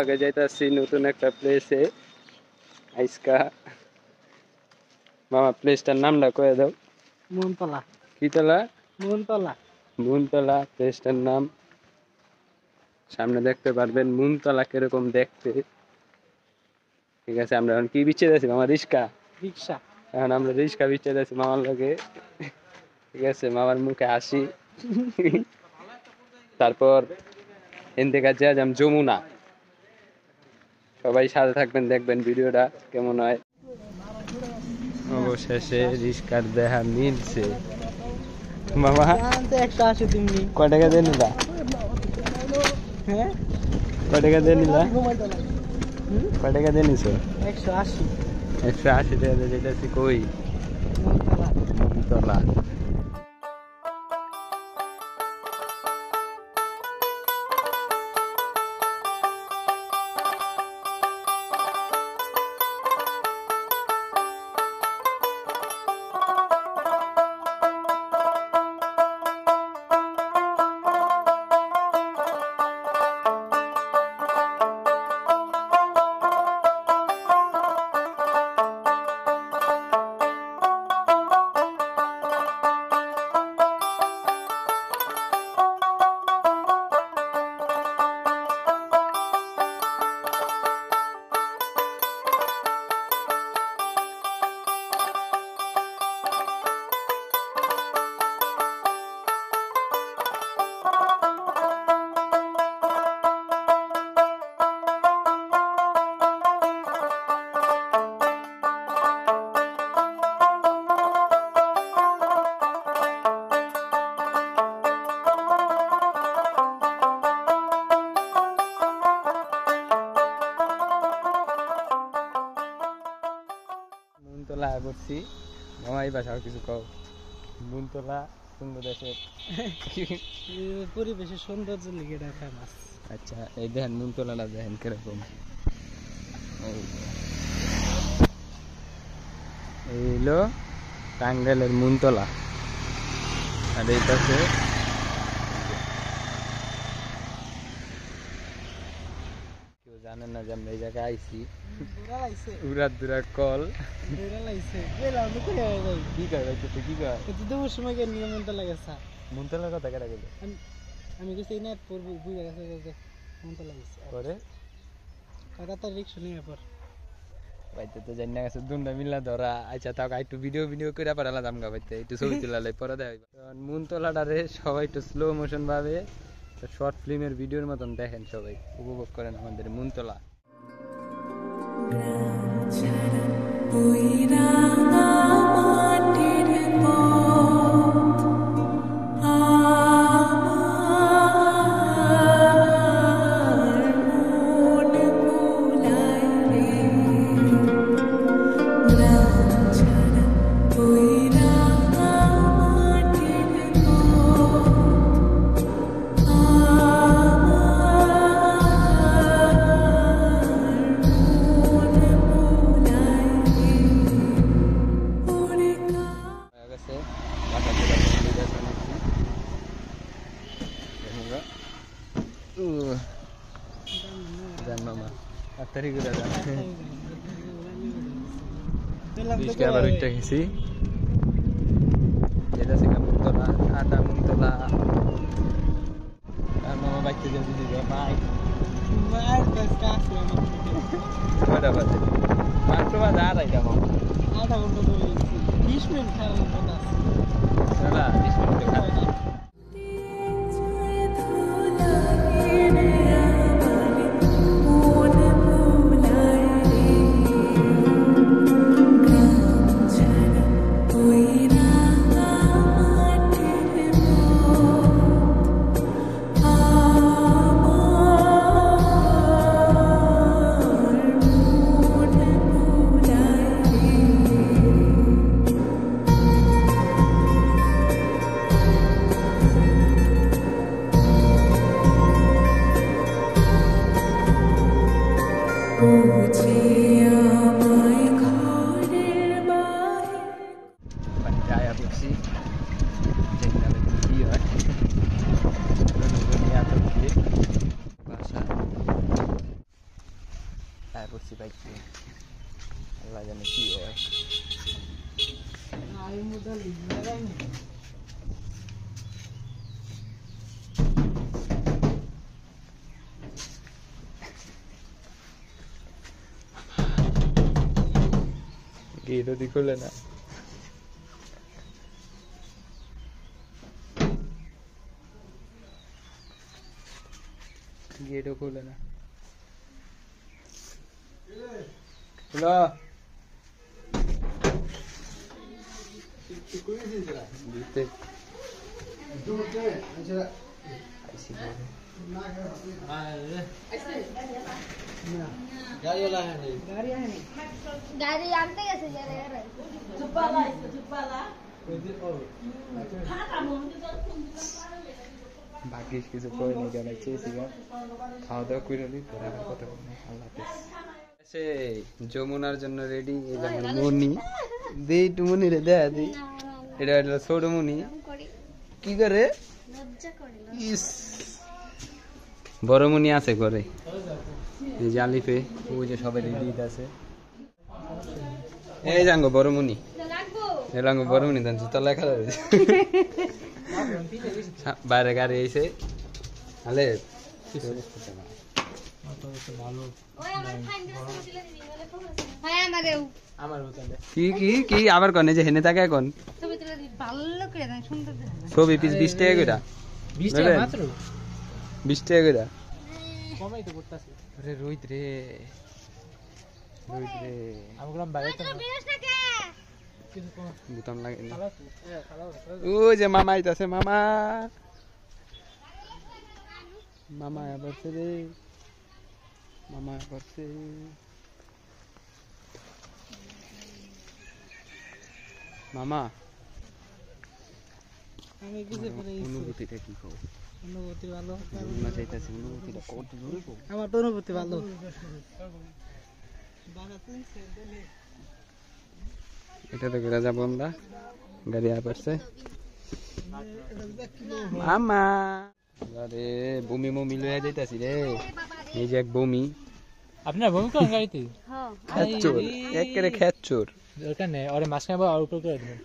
লগে যাইতাছি নতুন একটা প্লেসে আইসকা। মামা প্লেসটার নামটা কয়ে দাও। মুনতলা। কি তলা? মুনতলা। মুনতলা প্লেসটার নাম। সামনে দেখতে পারবেন মুনতলা কিরকম দেখতে। ঠিক আছে, আমরা এখন কি বিচ্ছে যাচ্ছি মামা? রিক্সা। রিক্সা। এখন আমরা রিক্সা বিচ্ছে যাচ্ছি মামার লগে। ঠিক আছে, মামার মুখে হাসি। তারপর এন থেকে যাম যমুনা। সবাই সাথে থাকবেন, দেখবেন ভিডিওটা কেমন হয়। অবশেষে রিক্সার দেখা মিলছে। মামা 180 তুমি কয় টাকা দিয়ে নিলা? হ্যাঁ কয় টাকা দিয়ে নিলা? কয় টাকা দিয়ে নিছো? 180। 180 টাকা দিয়ে যেতেছি কই? মুনতলা। মুনতলা। মুনতলা করছি মামা, এই ভাষাও কিছু কও। মুনতলা সুন্দর দেশের পরিবেশের সৌন্দর্য লিগে এটা ফেমাস। আচ্ছা, এই দেখেন মুনতলাটা দেখেন কিরকম। এই হলো টাঙ্গাইলের মুনতলা। আর এইটাতে কেউ জানেন না যে আমরা এই জায়গায় আইছি। উড়ার দুরা কল কি কয় ভাই? তুই কি কয়? দুপুর সময় গিয়ে নিয়ে মুনতলা গেছা। মুনতলার কথা কেটে গেল? আমি গেছি নেট পড়বো বুঝে গেছে মুনতলা গেছে করে তার রিক্সা নিয়ে পর ভাইতে তো জানি না গেছে দুনটা মিলা ধরা। আচ্ছা তাও একটু ভিডিও করে পাঠালা দামগা ভাইতে একটু ছবি তুলালে পরে দেয়। মুনতলাটারে সবাই একটু স্লো মোশন ভাবে শর্ট ফিল্মের ভিডিওর মতন দেখেন, সবাই উপভোগ করেন আমাদের মুনতলা। আয় পড়ছি বাইকে আল্লাহ জানে কি হয় আমি মুদল লাগাইনি গেট ওদি খুলে না গেটও খুলে না হ্যালো দিতে गाड़ी आनते कैसे जा रहे हैं ভাগ্যিস কিছু করে নিয়ে গেলে চেয়েছিলাম খাওয়া দাওয়া করে নিই পরে আবার কথা বলবো আল্লাহ হাফেজ সে যমুনার জন্য রেডি এই যেমন মনি দে একটু মনি রে দেয়া দি এটা হলো ছোট মনি কি করে ইস বড় মনি আছে করে এই যে আলিফে ওই যে সবাই রেডি আছে এই জাঙ্গো বড় মনি এই জাঙ্গো বড় মনি দান তো লেখা রয়েছে বাইরে গাড়ি এসে আলে কি কি কি আবার কনে যে হেনে থাকে এখন ছবি পিস 20 টাকা করে 20 টাকা মাত্র 20 টাকা করে কমাই তো করতেছে আরে রোহিত রে আমি গেলাম বাইরে তো কিছু কম বুতাম লাগে না খালাস খালাস ওই যে মামা আইতাছে মামা মামা আইতাছে রে মামা আইতাছে মামা আমি কিছু পরে অনুভূতিটা কি কও অনুভূতি ভালো না চাইতাছি অনুভূতিটা কত জোরে কও আমার তো অনুভূতি ভালো এটা তো করে যাবো আমরা গাড়ি আপারছে মামা আরে বমি মমি লইয়া যাইতাছি রে এই যে এক বমি আপনার ভূমি কোন গাড়িতে খেচ্চোর একেবারে খেচ্চোর দরকার নেই আরে মাঝখানে বা আর উপর করে দিবেন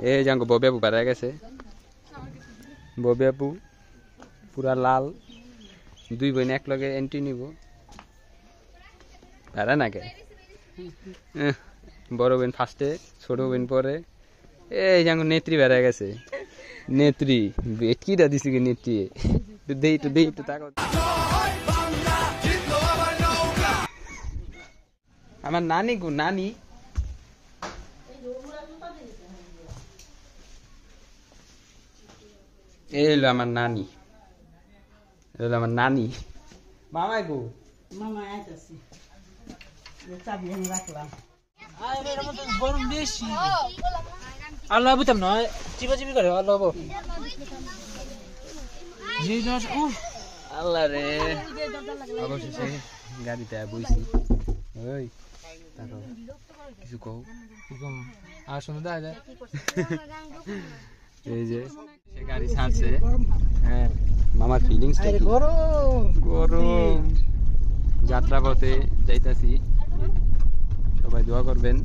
এই জাঙ্গো ববে আপু বাড়া গেছে ববে আপু পুরা লাল দুই বোন এক লগে এন্ট্রি নিব পারে না কে বড় বোন ফার্স্টে ছোট বোন পরে এই জাঙ্গো নেত্রী বেড়া গেছে নেত্রী বেটকিটা দিছি কি নেত্রী একটু দেই একটু তাকাও আমার নানি গো নানি এই হলো আমার নানি হলো আমার নানি মামাই গো মামা আইতাছি চাবি এনে রাখলাম আরে এর মধ্যে গরম বেশি আল্লাহ বুঝতাম না চিপা চিপি করে আল্লাহ বাবু জি দশ আল্লাহ রে অবশেষে গাড়িতে বইছি ওই তারপর কিছু কও এরকম আর শুনে দেখা যায় এই যে সে গাড়ি ছাড়ছে হ্যাঁ মামার ফিলিংসটা কি গরম যাত্রা পথে যাইতাছি সবাই দোয়া করবেন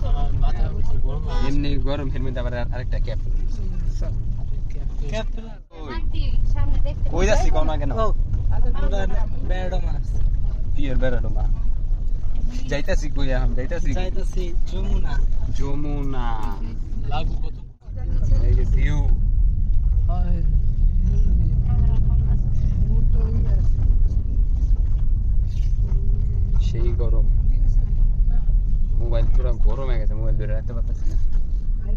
আমার মাথা গরম এমনি গরম হেলমেট আবার আরেকটা ক্যাপ কই যাচ্ছি কোন না কেন বেড়া মাছ টিয়ার বেড়ানো মা যাইতাছি কই এখন যাইতাছি যাইতাছি যমুনা যমুনা লাগু কত এই যে ভিউ সেই গরম মোবাইল পুরো গরম হয়ে গেছে মোবাইল ধরে রাখতে পারতেছি না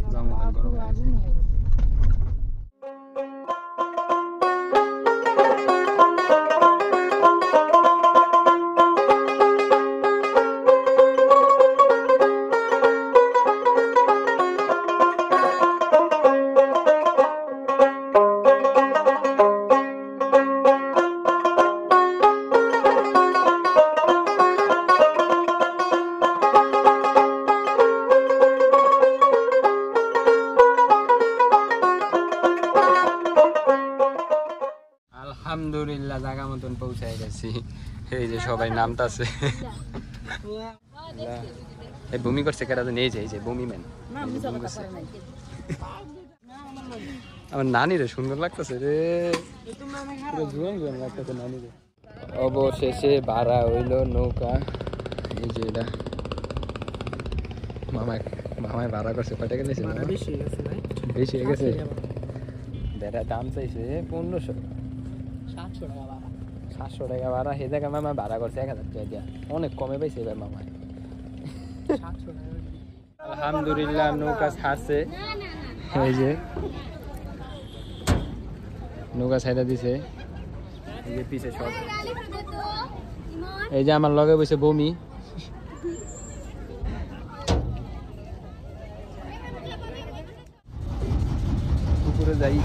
পুরো মোবাইল গরম হয়ে গেছে আলহামদুলিল্লাহ জায়গা মতন পৌঁছায় গেছি। এই যে সবাই নামতাছে। এই বমি করছে কেরা তো নিয়ে যায়, যে বমি ম্যান আমার নানি রে সুন্দর লাগতেছে রে, পুরো জুয়ান জুয়ান লাগতেছে নানি রে। অবশেষে ভাড়া হইলো নৌকা। এই যে এটা মামায় ভাড়া করছে, কয় টাকা নিয়েছে? বেশি হয়ে গেছে। বেড়া দাম চাইছে 1500, 700 টাকা ভাড়া। সে জায়গায় মামা ভাড়া করছে 1000 টাকা দিয়া, অনেক কমে পাইছে এবার মামায়। আলহামদুলিল্লাহ নৌকা ছাড়ছে। এই যে নৌকা ছাইড়া দিছে, এই যে পিছে সব। এই যে আমার লগে বসে বমি। পুকুরে যাই।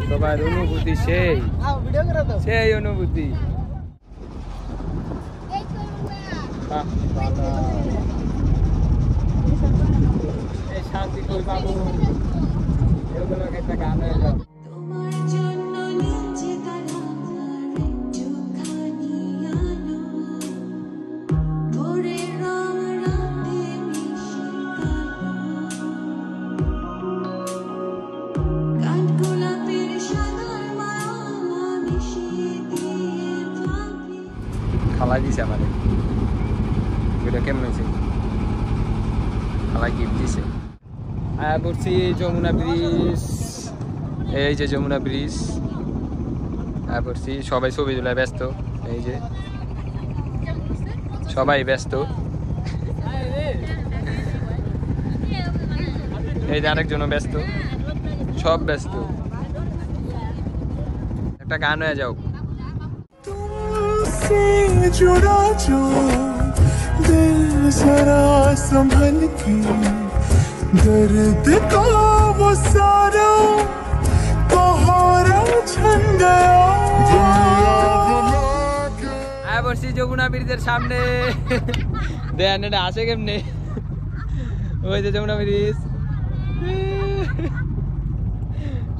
সবার অনুভূতি সেই সেই অনুভূতি। শান্তি কই বাবু, এরকম একটা গান হয়ে যাও। খালা দিছে আমাদের, এটা কেমন হয়েছে? খালা গিফট দিছে। আয়া পড়ছি যমুনা ব্রিজ। এই যে যমুনা ব্রিজ আয়া পড়ছি। সবাই ছবি তোলায় ব্যস্ত, এই যে সবাই ব্যস্ত। এই যে আরেকজনও ব্যস্ত, সব ব্যস্ত। একটা গান হয়ে যাও। जुड़ा जो दिल जरा संभल के, दर्द का वो सारा पहाड़ा छन गया। আয় বসছি যমুনা ব্রিজের সামনে। দেন এটা আসে কেমনে? ওই যে যমুনা ব্রিজ,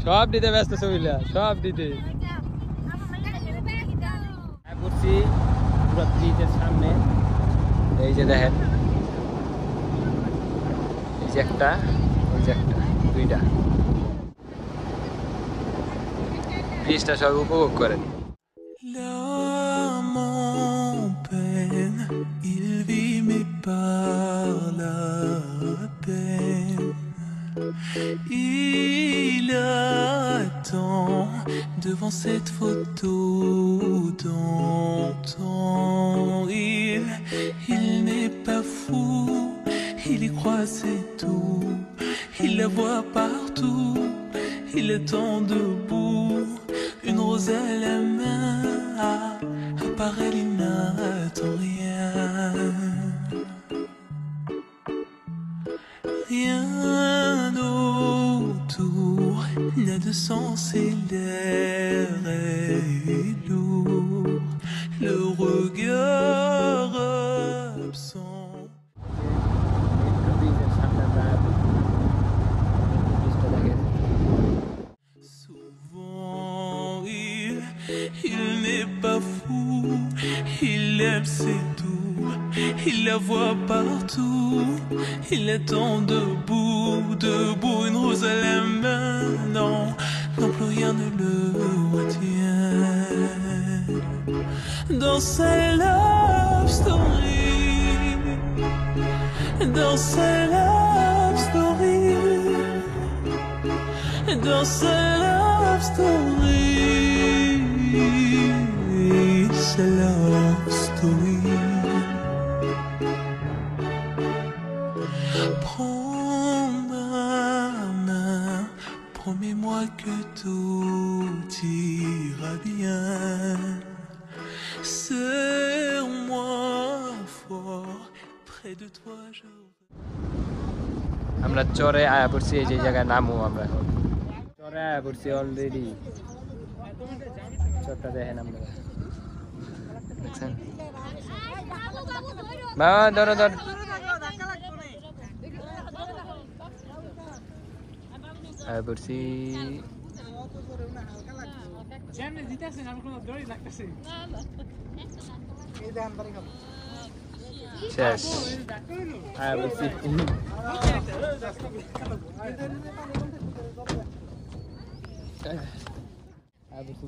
সব দিতে ব্যস্ত ছবিলা, সব দিতে। পড়ছি পুরো ব্রিজের সামনে। এই যে দেখেন, এই যে একটা, ওই যে একটা, দুইটা ব্রিজটা সব উপভোগ করেন। Il vit mais par la peine. Il attend devant cette photo d'antan. Il n'est pas fou, il y croit c'est tout. Il la voit partout, il attend debout, une rose à la main. À part elle, il n'attend rien. Rien autour n'a de sens et l'air est lourd. Le regard absent. Souvent il n'est pas fou, il aime c'est tout, il la voit partout, il attend debout, debout, une rose à la main, non, non plus rien ne le retient. Dans sa love story, dans sa love story, dans sa love story, sa love story. Prends ma main, promets-moi que tout ira bien. Serre-moi fort, près de toi je... আমরা চরে আয়া পড়ছি। এই যে জায়গায় নামু আমরা এখন চরে আয়া পড়ছি অলরেডি। চরটা দেখেন আপনারা, দেখছেন? বাবা ধরো ধর পড়ছি শেষ পড়ছি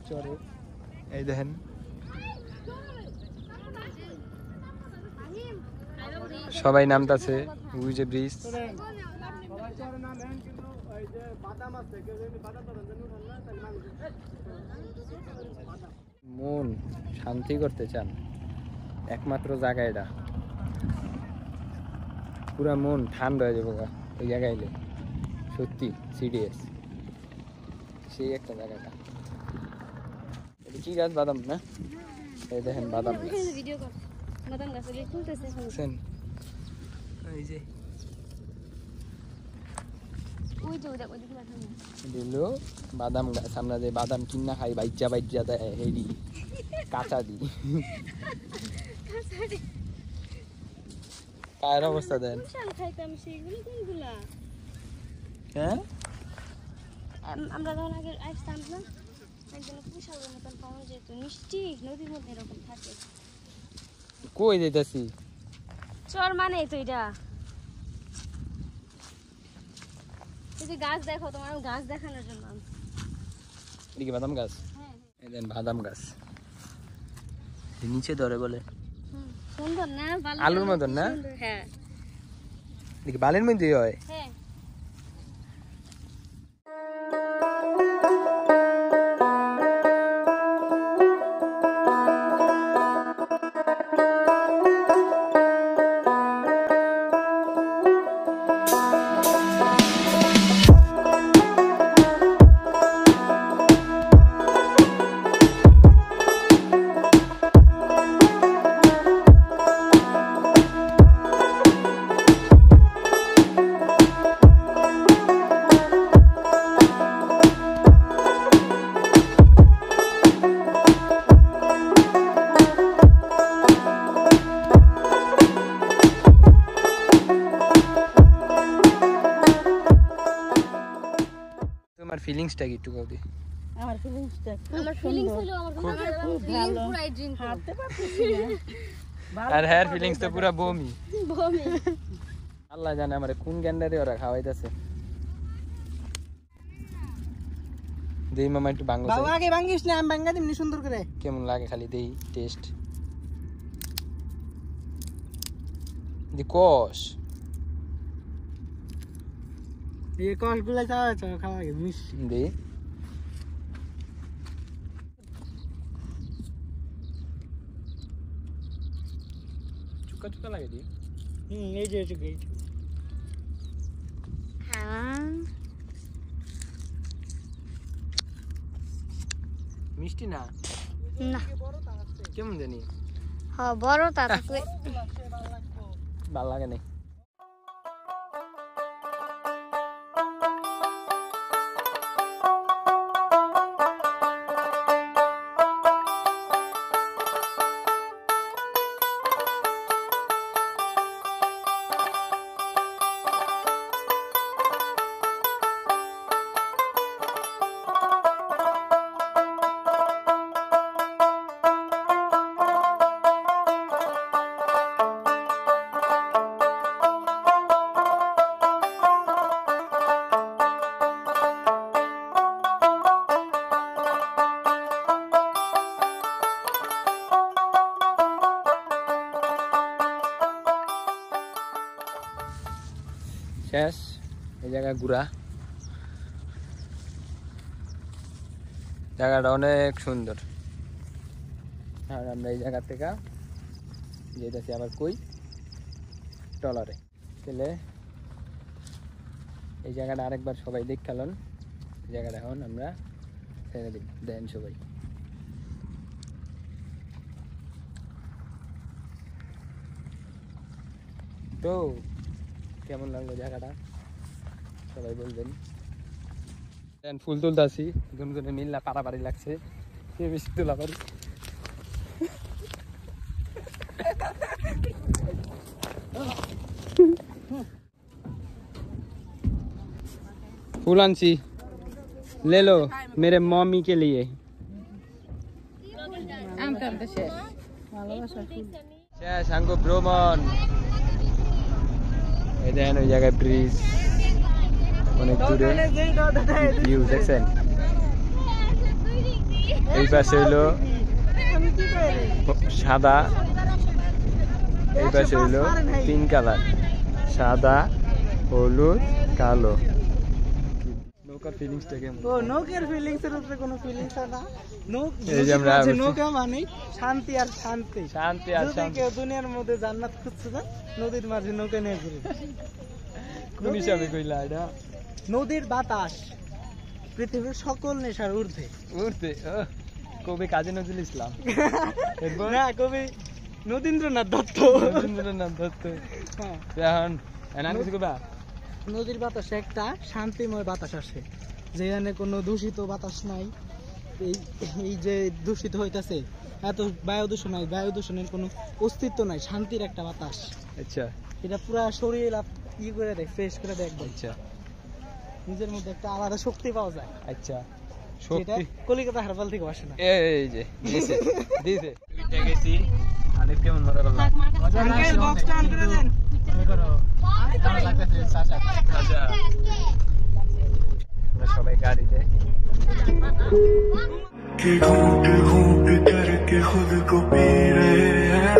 চরে এই দেখেন সবাই নামতাছে ওই যে ব্রিজ মন শান্তি করতে চান একমাত্র জায়গা এটা পুরা মন ঠান্ডা হয়ে যাবো ওই জায়গায় এলে সত্যি সিরিয়াস সেই একটা জায়গাটা এটা কি গাছ বাদাম না এই দেখেন বাদাম গাছ ভিডিও কর বাদাম গাছ এগুলো তুলতেছে এখন দেখছেন এই যে ওই যে ওই দিকে বাদাম দিল বাদাম গাছ আমরা যে বাদাম কিনা খাই বাইজা বাইজা দেয় হেডি কাঁচা দি কার অবস্থা দেন শাল খাইতাম সেগুলো কোনগুলা হ্যাঁ আমরা যখন আগে আসতাম না একজন পুষালের মতন পাওয়া যেত মিষ্টি নদীর মধ্যে এরকম থাকে কই যাইতাছি চর মানে তো এটা এই যে গাছ দেখো তোমার গাছ দেখানোর জন্য এদিকে বাদাম গাছ হ্যাঁ এই দেন বাদাম গাছ নিচে ধরে বলে সুন্দর না আলুর মতন না হ্যাঁ এদিকে বালের মধ্যে হয় হ্যাঁ তোমার ফিলিংসটা কি একটু কবি আমার ফিলিংসটা আমার ফিলিংস হলো আমার ফিলিংস পুরাই ড্রিঙ্ক হাঁটতে পারতেছি না আর হেয়ার ফিলিংস তো পুরা বমি বমি আল্লাহ জানে আমারে কোন গ্যান্ডারে ওরা খাওয়াইতাছে দেই মামা একটু বাংলা বাবা আগে ভাঙ্গিস না আমি ভাঙ্গা দিমনি সুন্দর করে কেমন লাগে খালি দেই টেস্ট দি কষ এই কষগুলো খাওয়া লাগে মিষ্টি দে চুকা চুকা লাগে দি এই যে গেট হ্যাঁ মিষ্টি না না কেমন জানি হ্যাঁ বড় তা থাকলে ভালো লাগে না শেষ এই জায়গা ঘুরা জায়গাটা অনেক সুন্দর আর আমরা এই জায়গা থেকে যেতেছি আবার কই ট্রলারে গেলে এই জায়গাটা আরেকবার সবাই দেখ খেলন এই জায়গাটা এখন আমরা ছেড়ে দিই দেন সবাই তো কেমন লাগলো জায়গাটা সবাই বলবেন ফুল তুলতেছি দুজনে মিল্লা পারাপারি লাগছে কে বেশি তোলা পারি फूल आंसी ले लो मेरे मम्मी के लिए শেষ আঙ্গো ভ্রমণ এই দেখেন ওই জায়গায় ব্রিজ অনেক দূরে ভিউ দেখছেন এই পাশে হইলো সাদা এই পাশে হইলো পিঙ্ক কালার সাদা হলুদ কালো নৌকার ফিলিংসটা কেমন ও নৌকার ফিলিংস এর উপরে কোনো ফিলিংস না এই যে আমরা নৌকা মানে শান্তি আর শান্তি শান্তি আর যদি শান্তি কেউ দুনিয়ার মধ্যে জান্নাত খুঁজছে না নদীর মাঝে নৌকা নিয়ে ঘুরে কোন হিসাবে কইলা এটা নদীর বাতাস পৃথিবীর সকল নেশার ঊর্ধ্বে উঠতে কবি কাজী নজরুল ইসলাম এরপর না কবি নদীন্দ্রনাথ দত্ত রবীন্দ্রনাথ দত্ত হ্যাঁ এখন এনান কিছু কইবা নদীর বাতাসে একটা শান্তিময় বাতাস আসে যেখানে কোনো দূষিত বাতাস নাই এই যে দূষিত হইতাছে এত বায়ু দূষণ নাই বায়ু দূষণের কোনো অস্তিত্ব নাই শান্তির একটা বাতাস আচ্ছা এটা পুরা শরীর ই করে দেয় ফ্রেশ করে দেয় একদম আচ্ছা নিজের মধ্যে একটা আলাদা শক্তি পাওয়া যায় আচ্ছা যেটা শক্তি কলিকাতা হারবাল থেকে আসে না এই যে দিছে দিছে উঠে গেছি আনিফ কেমন মজা করলাম আঙ্কেল বক্সটা অন করে দেন আচ্ছা আমরা সবাই গাড়িতে कि घूट घूट करके खुद को पी रहे हैं